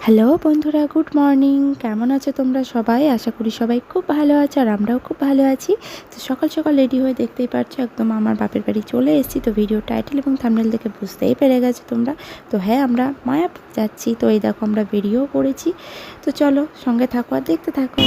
Hello বন্ধুরা, good morning. কেমন আছো তোমরা সবাই? আশা করি সবাই খুব ভালো আছো, আর আমরাও খুব ভালো আছি। তো সকাল সকাল রেডি হয়ে দেখতেই পাচ্ছ একদম আমার বাপের বাড়ি চলে এসেছি। তো ভিডিও টাইটেল এবং থাম্বনেল দেখে বুঝতেই পেরে গেছো তোমরা। তো হ্যাঁ, আমরা মায়াপুর যাচ্ছি। তো এই দেখো আমরা বেরিয়েও পড়েছি। তো চলো সঙ্গে থাকো আর দেখতে থাকো।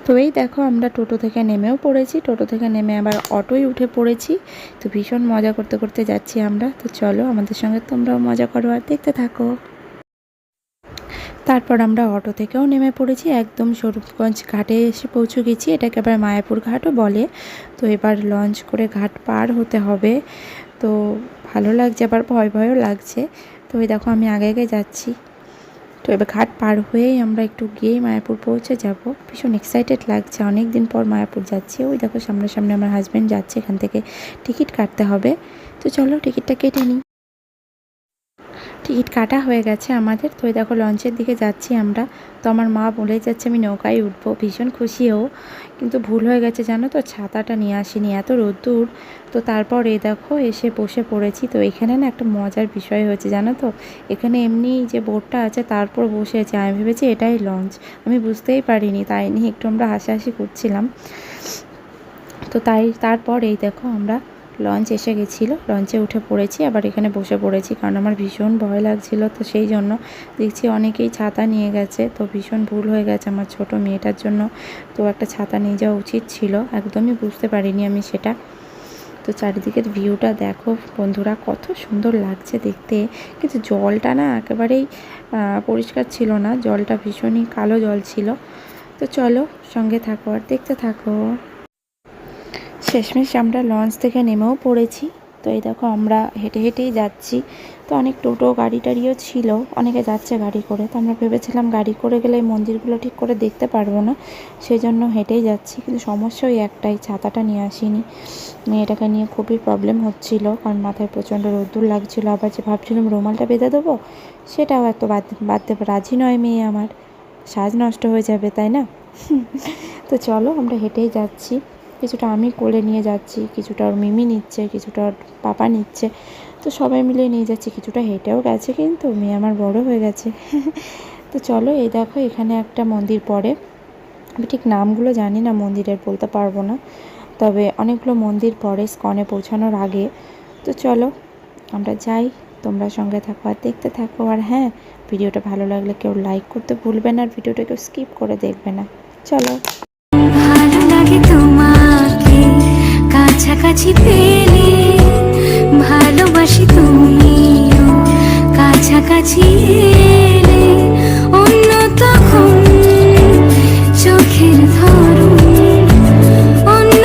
তো এই দেখো আমরা টোটো থেকে নেমেও পড়েছি। টোটো থেকে নেমে আবার অটোয় উঠে পড়েছি। তো ভীষণ মজা করতে করতে যাচ্ছি আমরা। তো চলো আমাদের সঙ্গে তোমরাও মজা করো আর দেখতে থাকো। তারপর আমরা অটো থেকেও নেমে পড়েছি, একদম স্বরূপগঞ্জ ঘাটে এসে পৌঁছে গেছি। এটাকে আবার মায়াপুর ঘাটও বলে। তো এবার লঞ্চ করে ঘাট পার হতে হবে। তো ভালো লাগছে, আবার ভয় ভয়ও লাগছে। তো ওই দেখো আমি আগে আগে যাচ্ছি। তো এবার ঘাট পার হয়েই আমরা একটু গিয়েই মায়াপুর পৌঁছে যাব। ভীষণ এক্সাইটেড লাগছে, অনেক দিন পর মায়াপুর যাচ্ছি। ওই দেখো সামনাসামনি আমার হাজব্যান্ড যাচ্ছে, এখান থেকে টিকিট কাটতে হবে। তো চলো টিকিটটা কেটে নিই। টিকিট কাটা হয়ে গেছে আমাদের। তো দেখো লঞ্চের দিকে যাচ্ছি আমরা। তো আমার মা বলেই যাচ্ছে আমি নৌকায় উঠবো, ভীষণ খুশিও। কিন্তু ভুল হয়ে গেছে জানো তো, ছাতাটা নিয়ে আসিনি, এত রোদ্দুর। তো তারপর দেখো এসে বসে পড়েছি। তো এখানে না একটা মজার বিষয় হয়েছে জানো তো, এখানে এমনি যে বোটটা আছে তারপর বসে আছে। আমি ভেবেছি এটাই লঞ্চ, আমি বুঝতেই পারিনি। তাই নিয়ে একটু আমরা হাসাহাসি করছিলাম। তো তারপর দেখো আমরা লঞ্চ এসে গেছিলো, লঞ্চে উঠে পড়েছি, আবার এখানে বসে পড়েছি কারণ আমার ভীষণ ভয় লাগছিল। তো সেই জন্য দেখছি অনেকেই ছাতা নিয়ে গেছে। তো ভীষণ ভুল হয়ে গেছে আমার ছোট মেয়েটার জন্য। তো একটা ছাতা নিয়ে যাওয়া উচিত ছিল, একদমই বুঝতে পারিনি আমি সেটা। তো চারিদিকের ভিউটা দেখো বন্ধুরা, কত সুন্দর লাগছে দেখতে। কিন্তু জলটা না একেবারেই পরিষ্কার ছিল না, জলটা ভীষণই কালো জল ছিল। তো চলো সঙ্গে থাকো আর দেখতে থাকো। শেষমেশ আমরা লঞ্চ থেকে নেমেও পড়েছি। তো এই দেখো আমরা হেঁটে হেঁটেই যাচ্ছি। তো অনেক টোটো গাড়ি টাড়িও ছিল, অনেকে যাচ্ছে গাড়ি করে। তো আমরা ভেবেছিলাম গাড়ি করে গেলে এই মন্দিরগুলো ঠিক করে দেখতে পারবো না, সেই জন্য হেঁটেই যাচ্ছি। কিন্তু সমস্যা ওই একটাই, ছাতাটা নিয়ে আসিনি। মেয়েটাকে নিয়ে খুবই প্রবলেম হচ্ছিল, কারণ মাথায় প্রচণ্ড রোদ্দুর লাগছিলো। আবার যে ভাবছিলাম রুমালটা বেঁধে দেবো, সেটাও এত বাঁধতে রাজি নয় মেয়ে আমার, সাজ নষ্ট হয়ে যাবে তাই না। তো চলো আমরা হেঁটেই যাচ্ছি। কিছুটা আমি কোলে নিয়ে যাচ্ছি, কিছুটা ওর মিমি নিচ্ছে, কিছুটা ওর পাপা নিচ্ছে। তো সবাই মিলে নিয়ে যাচ্ছি। কিছুটা হেঁটেও গেছে, কিন্তু মেয়ে আমার বড় হয়ে গেছে। তো চলো এই দেখো এখানে একটা মন্দির পড়ে, আমি ঠিক নামগুলো জানি না মন্দিরের, বলতে পারবো না। তবে অনেকগুলো মন্দির পড়ে ইস্কনে পৌঁছানোর আগে। তো চলো আমরা যাই, তোমরা সঙ্গে থাকো আর দেখতে থাকো। আর হ্যাঁ, ভিডিওটা ভালো লাগলে কেউ লাইক করতে ভুলবে না, আর ভিডিওটা কেউ স্কিপ করে দেখবে না। চলো। ভালো লাগে তোমাকে কাছাকাছি পেলে, ভালোবাসি তুমিও কাছাকাছি এলে, অন্য তখন চোখের ধরুন অন্য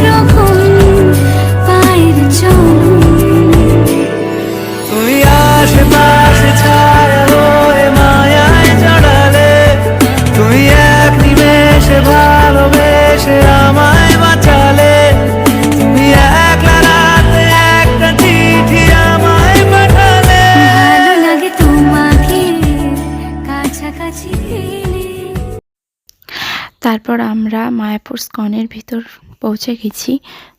রকম পায়ের চলুন। তুমি আশেপাশে ছায়া হয়ে মায়ায় জড়ালে, তুমি এক নিমেষে ভালোবেসে আমায় বাঁচালে, তুমি একলা রাতে একটা চিঠি আমায় পাঠালে। ভালো লাগে তোমাকে কাছাকাছি পেলে। তারপর আমরা মায়াপুর স্কনের ভিতর পৌঁছে গেছি।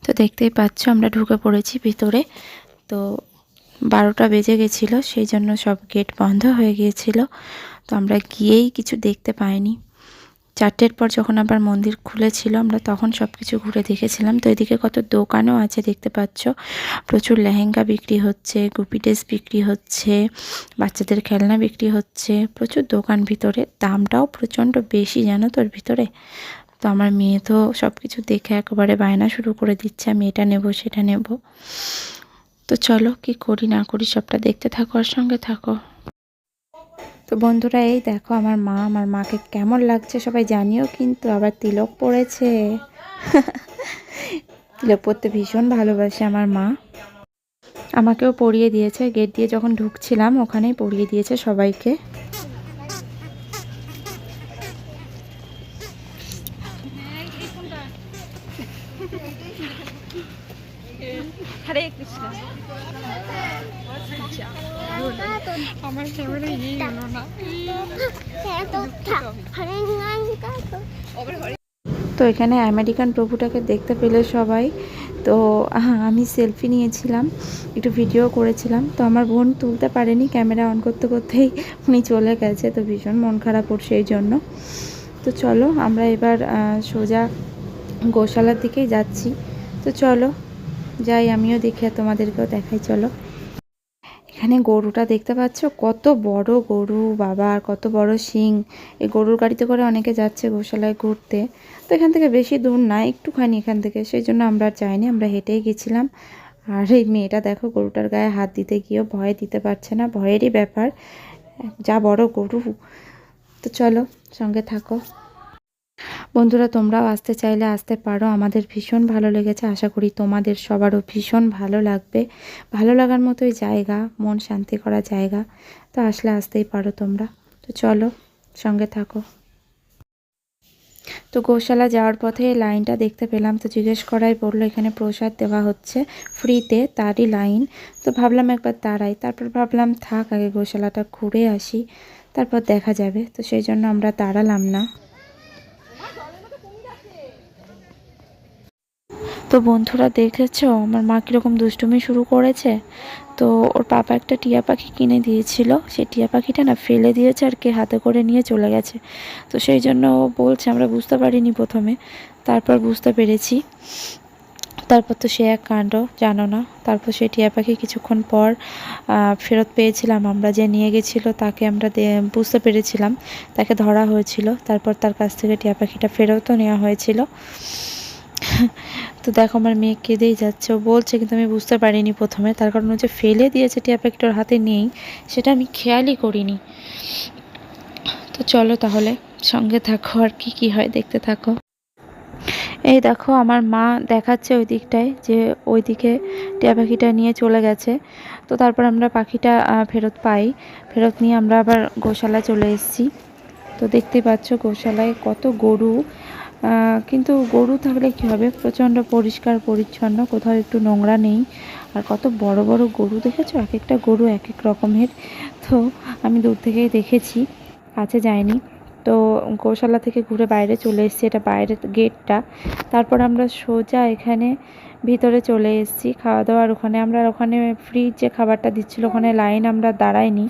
তো দেখতেই পাচ্ছ আমরা ঢুকে পড়েছি ভিতরে। তো 12টা বেজে গেছিলো, সেই জন্য সব গেট বন্ধ হয়ে গিয়েছিল। তো আমরা গিয়েই কিছু দেখতে পাইনি। 4টের পর যখন আবার মন্দির খুলেছিল আমরা তখন সব কিছু ঘুরে দেখেছিলাম। তো এদিকে কত দোকানও আছে দেখতে পাচ্ছ, প্রচুর লেহেঙ্গা বিক্রি হচ্ছে, গুপি ড্রেস বিক্রি হচ্ছে, বাচ্চাদের খেলনা বিক্রি হচ্ছে, প্রচুর দোকান ভিতরে। দামটাও প্রচণ্ড বেশি জানো তোর ভিতরে। তো আমার মেয়ে তো সব কিছু দেখে একেবারে বায়না শুরু করে দিচ্ছে, আমি এটা নেব সেটা নেব। তো চলো কি করি না করি সবটা দেখতে থাকো আর সঙ্গে থাকো। তো বন্ধুরা এই দেখো আমার মা, আমার মাকে কেমন লাগছে সবাই জানিও কিন্তু। আবার তিলক পড়েছে। তিলক পরতে ভীষণ ভালোবাসে আমার মা, আমাকেও পরিয়ে দিয়েছে। গেট দিয়ে যখন ঢুকছিলাম ওখানেই পরিয়ে দিয়েছে সবাইকে। হরে কৃষ্ণ। আমার ক্যামেরা ইয়ে হলো না। তো এখানে আমেরিকান প্রভুটাকে দেখতে পেলে সবাই, তো আমি সেলফি নিয়েছিলাম, একটু ভিডিও করেছিলাম। তো আমার বোন তুলতে পারেনি, ক্যামেরা অন করতে করতেই উনি চলে গেছে, তো ভীষণ মন খারাপ ওর সেই জন্য। তো চলো আমরা এবার সোজা গোশালার দিকেই যাচ্ছি। তো চলো যাই, আমিও দেখি আর তোমাদেরকেও দেখাই। চলো, এখানে গরুটা দেখতে পাচ্ছ, কত বড় গরু বাবা, আর কত বড় শিং। এই গরুর গাড়িতে করে অনেকে যাচ্ছে গোশালায় ঘুরতে। তো এখান থেকে বেশি দূর না, একটুখানি এখান থেকে, সেই জন্য আমরা আর যাইনি, আমরা হেঁটেই গেছিলাম। আর এই মেয়েটা দেখো গরুটার গায়ে হাত দিতে গিয়েও ভয় দিতে পারছে না, ভয়েরই ব্যাপার, যা বড় গরু। তো চলো সঙ্গে থাকো। বন্ধুরা, তোমরাও আসতে চাইলে আসতে পারো, আমাদের ভীষণ ভালো লেগেছে, আশা করি তোমাদের সবারও ভীষণ ভালো লাগবে। ভালো লাগার মতোই জায়গা, মন শান্তি করা জায়গা, তো আসলে আসতেই পারো তোমরা। তো চলো সঙ্গে থাকো। তো গোশালা যাওয়ার পথে লাইনটা দেখতে পেলাম, তো জিজ্ঞেস করাই বললো এখানে প্রসাদ দেওয়া হচ্ছে ফ্রিতে, তারই লাইন। তো ভাবলাম একবার দাঁড়াই, তারপর ভাবলাম থাক আগে গোশালাটা ঘুরে আসি, তারপর দেখা যাবে। তো সেই জন্য আমরা দাঁড়ালাম না। তো বন্ধুরা দেখেছো আমার মা কীরকম দুষ্টুমি শুরু করেছে। তো ওর পাপা একটা টিয়া পাখি কিনে দিয়েছিল, সেই টিয়া পাখিটা না ফেলে দিয়েছে আর কে হাতে করে নিয়ে চলে গেছে। তো সেই জন্য ও বলছে, আমরা বুঝতে পারিনি প্রথমে, তারপর বুঝতে পেরেছি। তারপর তো সে এক কাণ্ড, জানো না। তারপর সেই টিয়া পাখি কিছুক্ষণ পর ফেরত পেয়েছিলাম আমরা, যে নিয়ে গেছিলো তাকে আমরা বুঝতে পেরেছিলাম, তাকে ধরা হয়েছিল। তারপর তার কাছ থেকে টিয়া পাখিটা ফেরতও নেওয়া হয়েছিল। তো দেখো আমার মেয়ে কেঁদেই যাচ্ছে, ও বলছে কিন্তু আমি বুঝতে পারিনি প্রথমে, তার কারণ ও যে ফেলে দিয়েছে টিয়া পাখিটার হাতে নেই, সেটা আমি খেয়ালই করিনি। তো চলো তাহলে সঙ্গে থাকো, আর কি কি হয় দেখতে থাকো। এই দেখো আমার মা দেখাচ্ছে ওই দিকটায়, যে ওই দিকে টিয়া পাখিটা নিয়ে চলে গেছে। তো তারপর আমরা পাখিটা ফেরত পাই, ফেরত নিয়ে আমরা আবার গোশালায় চলে এসেছি। তো দেখতে পাচ্ছ গোশালায় কত গরু, কিন্তু গরু থাকলে কী হবে, প্রচণ্ড পরিষ্কার পরিচ্ছন্ন, কোথাও একটু নোংরা নেই। আর কত বড় বড় গরু দেখেছো, এক একটা গরু এক এক রকমের। তো আমি দূর থেকেই দেখেছি, কাছে যাইনি। তো গোশালা থেকে ঘুরে বাইরে চলে এসেছি, এটা বাইরের গেটটা। তারপর আমরা সোজা এখানে ভিতরে চলে এসেছি খাওয়া দাওয়ার ওখানে। আমরা ওখানে ফ্রি যে খাবারটা দিচ্ছিলো ওখানে লাইন আমরা দাঁড়াইনি,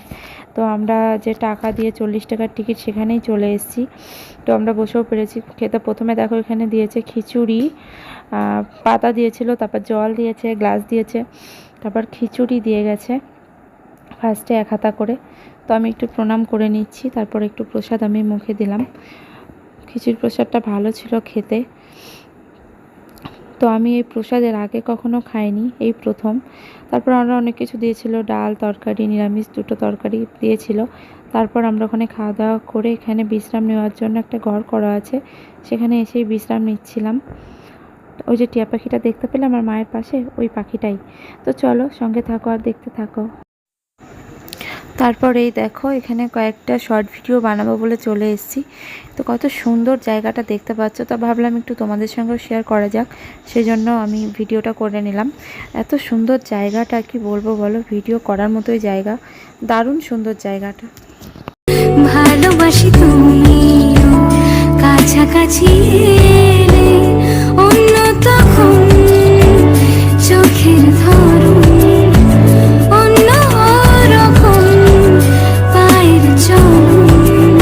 তো আমরা যে টাকা দিয়ে 40 টাকার টিকিট সেখানেই চলে এসেছি। তো আমরা বসেও পেরেছি খেতে। প্রথমে দেখো এখানে দিয়েছে খিচুড়ি, পাতা দিয়েছিল, তারপর জল দিয়েছে, গ্লাস দিয়েছে, তারপর খিচুড়ি দিয়ে গেছে ফার্স্টে 1 হাতা করে। তো আমি একটু প্রণাম করে নিচ্ছি, তারপর একটু প্রসাদ আমি মুখে দিলাম। খিচুড়ি প্রসাদটা ভালো ছিল খেতে। তো আমি এই প্রসাদের আগে কখনো খাইনি, এই প্রথম। তারপর আমরা অনেক কিছু দিয়েছিল, ডাল তরকারি, নিরামিষ 2টো তরকারি দিয়েছিল। তারপর আমরা ওখানে খাওয়া দাওয়া করে এখানে বিশ্রাম নেওয়ার জন্য একটা ঘর করা আছে, সেখানে এসেই বিশ্রাম নিচ্ছিলাম। ওই যে টিয়া পাখিটা দেখতে পেলাম আমার মায়ের পাশে, ওই পাখিটাই। তো চলো সঙ্গে থাকো আর দেখতে থাকো। তারপর এই দেখো এখানে কয়েকটা শর্ট ভিডিও বানাবো বলে চলে এসেছি। তো কত সুন্দর জায়গাটা দেখতে পাচ্ছ, তো ভাবলাম একটু তোমাদের সঙ্গেও শেয়ার করা যাক, সেই জন্য আমি ভিডিওটা করে নিলাম। এত সুন্দর জায়গাটা কি বলবো বলো, ভিডিও করার মতোই জায়গা, দারুণ সুন্দর জায়গাটা। ভালোবাসি তুমিও কাছাকাছি এলে, অন্য তখন চোখের ধরুন অন্য রকম, পায়ের চলুন।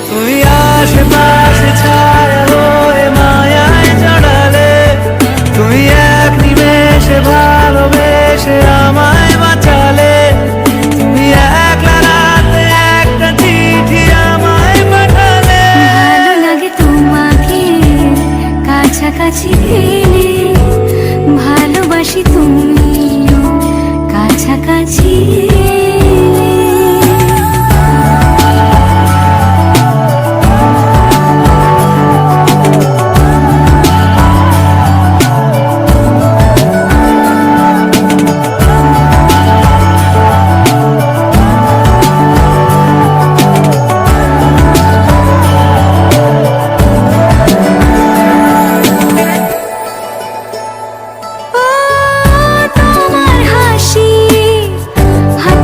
তুমি আশেপাশে ছায়া হয়ে মায়ায় জড়ালে, তুমি এক নিমেষে ভালোবেসে আমায় বাঁচালে, তুমি একলা রাতে একটা চিঠি আমায় পাঠালে। ভালো লাগে তোমাকে কাছাকাছি পেলে, ভালোবাসি তুমিও কাছাকাছি এলে। তোমার হাসি হাত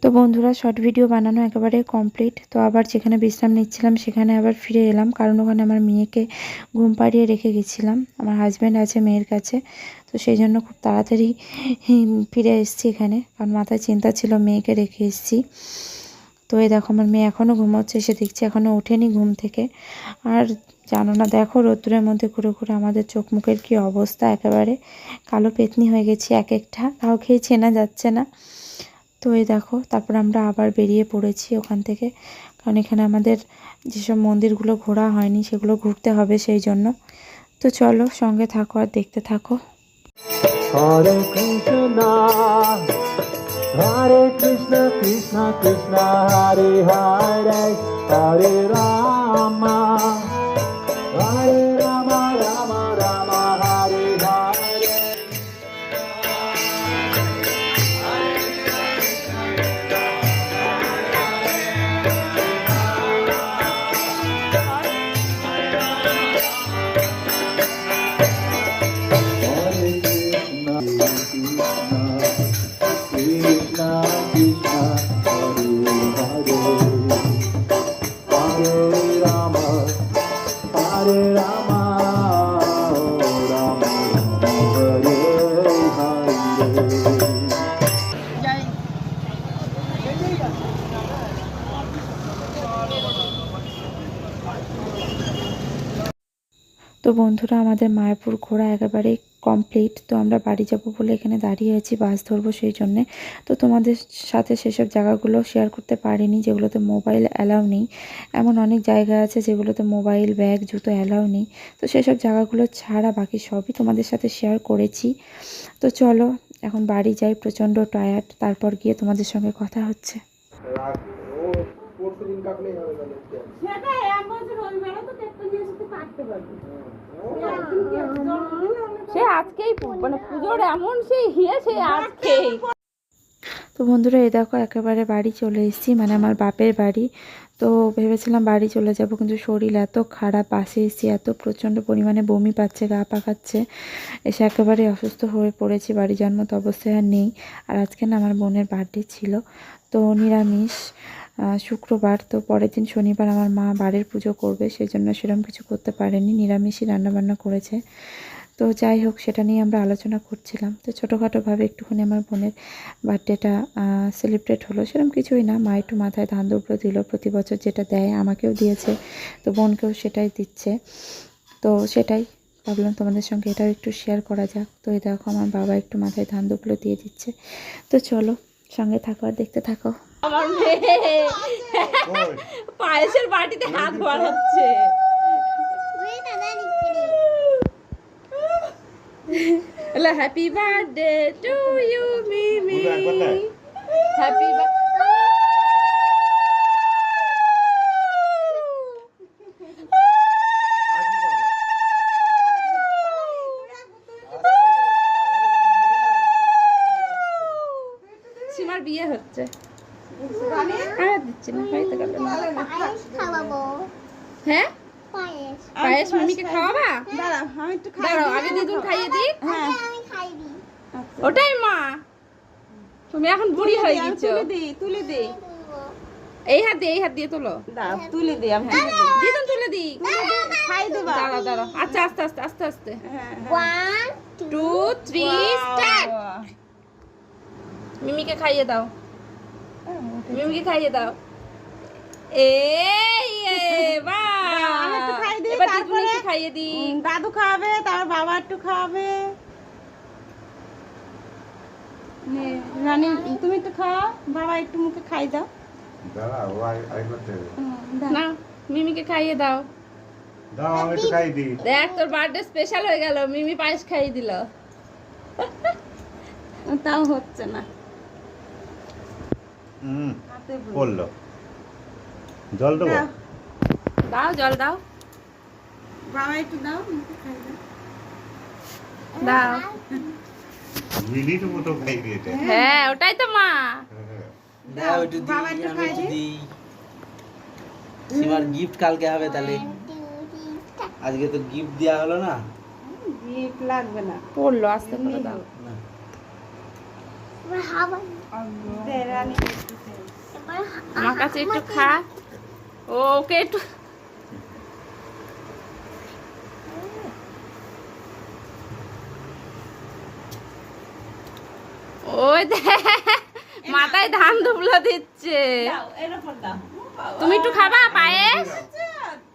তো বন্ধুরা শর্ট ভিডিও বানানো একেবারে কমপ্লিট। তো আবার যেখানে বিশ্রাম নিচ্ছিলাম সেখানে আবার ফিরে এলাম, কারণ ওখানে আমার মেয়েকে ঘুম পাড়িয়ে রেখে গেছিলাম। আমার হাজব্যান্ড আছে মেয়ের কাছে, তো সেই জন্য খুব তাড়াতাড়ি ফিরে এসেছি এখানে, কারণ মাথায় চিন্তা ছিল মেয়েকে রেখে এসেছি। তো এই দেখো আমার মেয়ে এখনও ঘুমোচ্ছে, এসে দেখছি এখনও ওঠেনি ঘুম থেকে। আর জানো না, দেখো রোদ্দুরের মধ্যে ঘুরে ঘুরে আমাদের চোখ মুখের কী অবস্থা, একেবারে কালো পেতনি হয়ে গেছি এক একটা, কাউকেই চেনা যাচ্ছে না। তো এই দেখো তারপর আমরা আবার বেরিয়ে পড়েছি ওখান থেকে, কারণ এখানে আমাদের যেসব মন্দিরগুলো ঘোরা হয়নি সেগুলো ঘুরতে হবে সেই জন্য। তো চলো সঙ্গে থাকো আর দেখতে থাকো। হরে কৃষ্ণ হরে কৃষ্ণ কৃষ্ণ কৃষ্ণ হরে হরে হরে রাম রাম রাম হরে হরে। তো বন্ধুরা আমাদের মায়াপুর ঘোরা একেবারে কমপ্লিট। তো আমরা বাড়ি যাব বলে এখানে দাঁড়িয়ে আছি, বাস ধরবো সেই জন্যে। তো তোমাদের সাথে সেসব জায়গাগুলো শেয়ার করতে পারিনি যেগুলোতে মোবাইল অ্যালাউ নেই। এমন অনেক জায়গা আছে যেগুলোতে মোবাইল, ব্যাগ, জুতো অ্যালাউ নেই। তো সেসব জায়গাগুলো ছাড়া বাকি সবই তোমাদের সাথে শেয়ার করেছি। তো চলো এখন বাড়ি যাই, প্রচণ্ড টায়ার্ড, তারপর গিয়ে তোমাদের সঙ্গে কথা হচ্ছে। সে আজকেই মানে পুজোর এমন সেই হিয়েছে আজকেই। তো বন্ধুরা এই দেখো একেবারে বাড়ি চলে এসেছি, মানে আমার বাপের বাড়ি। তো ভেবেছিলাম বাড়ি চলে যাব, কিন্তু শরীর এত খারাপ, পাশে এসেছি এত প্রচণ্ড পরিমাণে বমি পাচ্ছে, গা পাকাচ্ছে, এসে একেবারে অসুস্থ হয়ে পড়েছি, বাড়ি যাওয়ার মতো অবস্থায় আর নেই। আর আজকে না আমার বোনের বার্থডে ছিল, তো নিরামিষ, শুক্রবার। তো পরের দিন শনিবার আমার মা বাড়ির পুজো করবে, সেই জন্য সেরকম কিছু করতে পারেনি, নিরামিষই রান্নাবান্না করেছে। তো যাই হোক সেটা নিয়ে আমরা আলোচনা করছিলাম। তো ছোটোখাটোভাবে একটুখানি আমার বোনের বার্থডেটা সেলিব্রেট হলো, সেরকম কিছুই না। মা একটু মাথায় ধান দুব্লো দিল, প্রতি বছর যেটা দেয় আমাকেও দিয়েছে, তো বোনকেও সেটাই দিচ্ছে। তো সেটাই ভাবলাম তোমাদের সঙ্গে এটাও একটু শেয়ার করা যাক। তো এই দেখো আমার বাবা একটু মাথায় ধান দুব্লো দিয়ে দিচ্ছে। তো চলো সঙ্গে থাকো আর দেখতে থাকো। আমার মেয়ে পায়েসের বাটিতে হাত বাড়াচ্ছে। Happy birthday to you Mimi, happy সীমার বিয়ে হচ্ছে। দিচ্ছি না, হয়তো গেল না। হ্যাঁ পায়েস মিমিকে খাওয়াবা? দাঁড়াও আগে দিদুন খাইয়ে দিই। ওটাই মা, তুমি এখন বুড়ি হয়ে গেছো। তুলে দি এই হাত দিয়ে তোলো, তুলে দি দিদুন, তুলে দি। দাঁড়াও দাঁড়াও, আচ্ছা আস্তে আস্তে আস্তে আস্তে। 1 2 3 স্টার্ট। মিমিকে খাইয়ে দাও, মিমিকে খাইয়ে দাও। এই এবার দিদুনকে খাইয়ে দি। দাদু খাওয়াবে, তারপর বাবা একটু খাওয়াবে। রানী তুমি একটু খাও, বাবা একটু মুখে খাই দাও। না মিমিকে খাইয়ে দাও। দেখ তোর বার্থডে স্পেশাল হয়ে গেল, মিমি পায়েস খাইয়ে দিল। তাও হচ্ছে না। পড়লো, জল দেবো? দাও জল দাও, বাবা একটু দাও, মুখে খাই দাও। দাও। মিলির মতো খাই দিয়েছে। হ্যাঁ ওটাই তো মা। দাও একটু দিই, আমি একটু দিই। সীমার গিফট কালকে হবে তাহলে, আজকে তো গিফট দেওয়া হলো না। গিফট লাগবে না, পড়লো আস্তে করে দাও। না দে রানী একটু দে। আমার কাছে একটু খা। ওকে একটু ওই দেখ মাথায় ধান দুবলো দিচ্ছে। তুমি একটু খাবা পায়েস?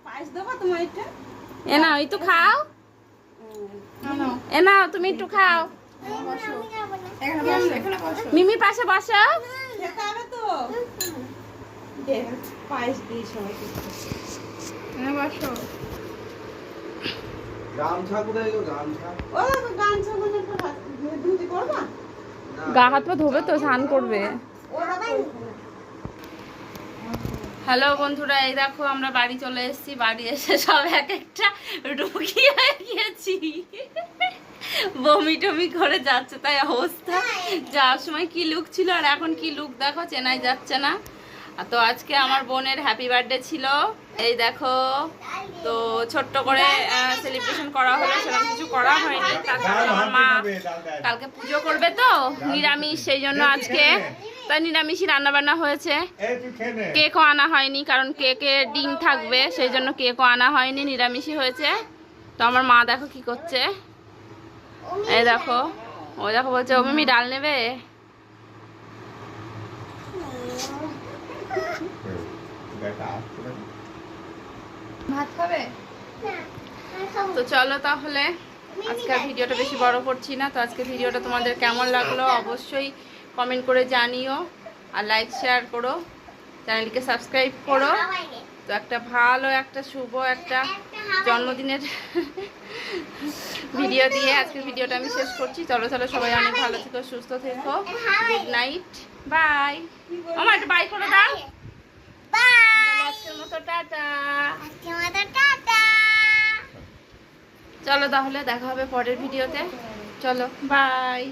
পায়েস দেবো তোমার এটা? এ নাও একটু খাও। এ নাও তুমি একটু খাও। মিমির পাশে বসো। খেতে হবে তো। দে, পায়েস দিই সবাইকে। বসো। গামছা কোথায় গো? গামছা ও গামছা মানে ধুতি করবা? গা হাত পা ধোবে তো, স্নান করবে। হ্যালো বন্ধুরা, এই দেখো আমরা বাড়ি চলে এসেছি। বাড়ি এসে সব এক একটা রুগী হয়ে গিয়েছি। বমি টমি করে যাচ্ছে, তাই অবস্থা। যাওয়ার সময় কি লুক ছিল আর এখন কি লুক দেখো, চেনাই যাচ্ছে না। তো আজকে আমার বোনের হ্যাপি বার্থডে ছিল, এই দেখো। তো ছোট্ট করে সেলিব্রেশন করা হলো, সেরকম কিছু করা হয়নি। তারপরে আমার মা কালকে পুজো করবে তো নিরামিষ, সেই জন্য আজকে তাই নিরামিষই রান্না বান্না হয়েছে। কেকও আনা হয়নি, কারণ কেকে ডিম থাকবে, সেই জন্য কেকও আনা হয়নি, নিরামিষই হয়েছে। তো আমার মা দেখো কি করছে, এই দেখো। ও দেখো বলছে ও মিমি ডাল নেবে। ভাত খাবে? তো চলো তাহলে, আজকের ভিডিওটা বেশি বড় করছি না। তো আজকে ভিডিওটা তোমাদের কেমন লাগলো অবশ্যই কমেন্ট করে জানিও, আর লাইক শেয়ার করো, চ্যানেলটিকে সাবস্ক্রাইব করো। তো একটা ভালো একটা শুভ একটা জন্মদিনের ভিডিও দিয়ে আজকের ভিডিওটা আমি শেষ করছি। চলো চলো সবাই অনেক ভালো থেকো, সুস্থ থেকো। Good night, bye. আমার একটু বাই করে দাও। আজকের মতো টাটা। চলো তাহলে দেখা হবে পরের ভিডিওতে। চলো বাই।